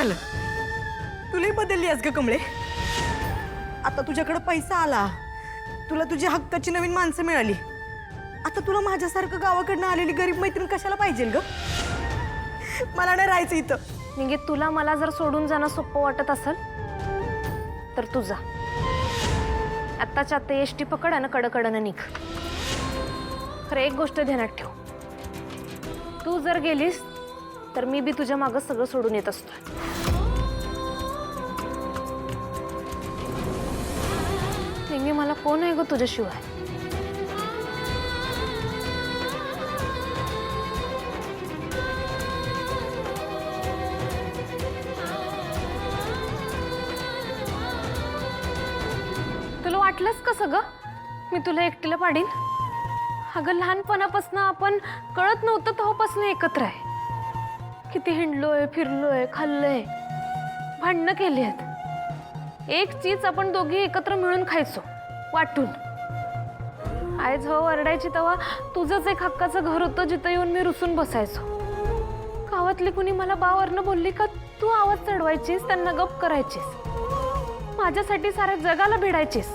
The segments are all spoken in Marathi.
झालं, तुलाही बदलली आहेस ग कमळे. आता तुझ्याकडे पैसा आला, तुला तुझी हक्काची नवीन माणसं मिळाली. आता तुला माझ्यासारखं गावाकडनं आलेली गरीब मैत्रीण कशाला पाहिजे ग? मला नाही राहायचं इथं. निघे, तुला मला जर सोडून जाणं सोपं वाटत असेल तर तू जा. आत्ताच्या आत्ता एसटी पकड आणि कडकडनं निघ. खरं एक गोष्ट ध्यानात ठेव, तू जर गेलीस तर मी बी तुझ्या मागं सगळं सोडून येत असतो. निघे, मला कोण आहे ग तुझ्याशिवाय? तुला वाटलंच का सगळं मी तुला एकटीला पाडीन? अगं, लहानपणापासून आपण कळत नव्हतं तेव्हापासून एकत्र आहे. किती हिंडलोय, फिरलोय, खाल्लोय, भांडणं केली आहेत. एक चीज आपण दोघी एकत्र मिळून खायचो वाटून. आई झव वरडायची तेव्हा तुझंच एक हक्काचं घर होतं जिथं येऊन मी रुसून बसायचो. गावातली कुणी मला बावरनं बोलली का तू आवाज चढवायचीस, त्यांना गप करायचीस, माझ्यासाठी साऱ्या जगाला भिडायचीस.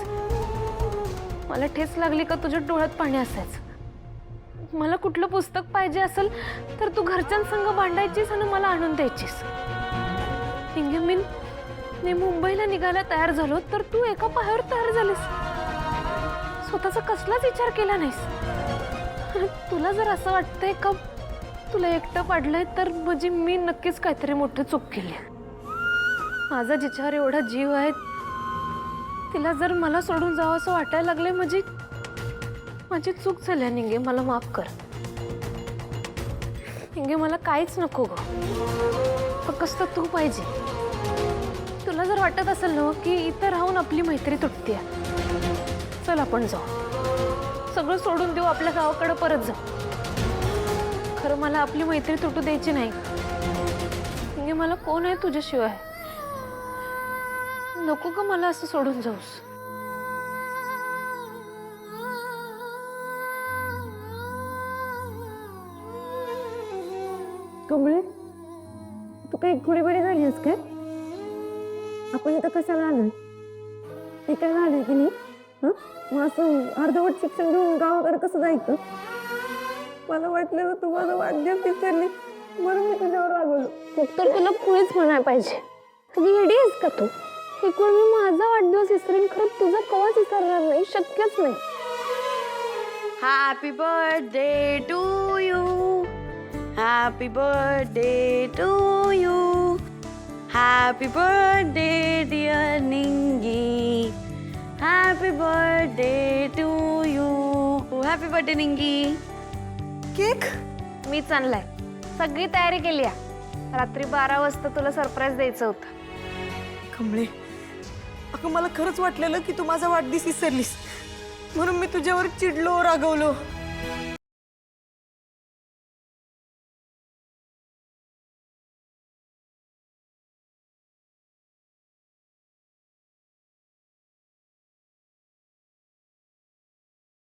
मला ठेस लागली का तुझ्या डोळ्यात पाणी असायचं. मला कुठलं पुस्तक पाहिजे असेल तर तू घरच्यांसंग भांडायचीस आणि मला आणून द्यायचीस. मी मुंबईला निघायला तयार झालो तर तू एका पायावर तयार झालीस. स्वतःचा कसलाच विचार केला नाहीस. तुला जर असं वाटतंय का तुला एकटं पाडलंय तर म्हणजे मी नक्कीच काहीतरी मोठी चूक केली. माझा जिच्यावर एवढा जीव आहे तिला जर मला सोडून जावं असं वाटायला लागलंय म्हणजे माझी चूक झाली. निघे, मला माफ कर. निघे, मला काहीच नको ग, फक्त तू पाहिजे. तुला जर वाटत असेल ना की इथं राहून आपली मैत्री तुटते, चल आपण जाऊ, सगळं सोडून देऊ, आपल्या गावाकडे परत जाऊ. खरं मला आपली मैत्री तुटू द्यायची नाही. निघे, मला कोण आहे तुझ्याशिवाय? नको का मला असं सोडून जाऊस? कमळे, तू काही खुडीबडी झाली आहेस काय? आपण इथं कशाला आलं? शिकायला आलंय की नाही? मग असं अर्धवट शिक्षण घेऊन गावाकडे कसं जायचं? मला वाटलं तू माझा वाढदिवस विचारली म्हणून मी तुझ्यावर रागवलो. फक्त तुला खुळीच म्हणायला पाहिजे. तुझी येडी आहेस का तू? एक वेळ मी माझा वाढदिवस विसरेन, खरं तुझा कवाच विसरणार नाही, शक्यच नाही. Happy birthday to you, happy birthday to you, happy birthday dear Ningi, happy birthday to you. Happy birthday Ningi. Cake मीच आणलाय, सगळी तयारी केली आहे. रात्री 12 वाजता तुला सरप्राईज द्यायचं होतं. कमळे, अगं मला खरंच वाटलेलं की तू माझा वाढदिवस विसरलीस, म्हणून मी तुझ्यावर चिडलो, रागवलो.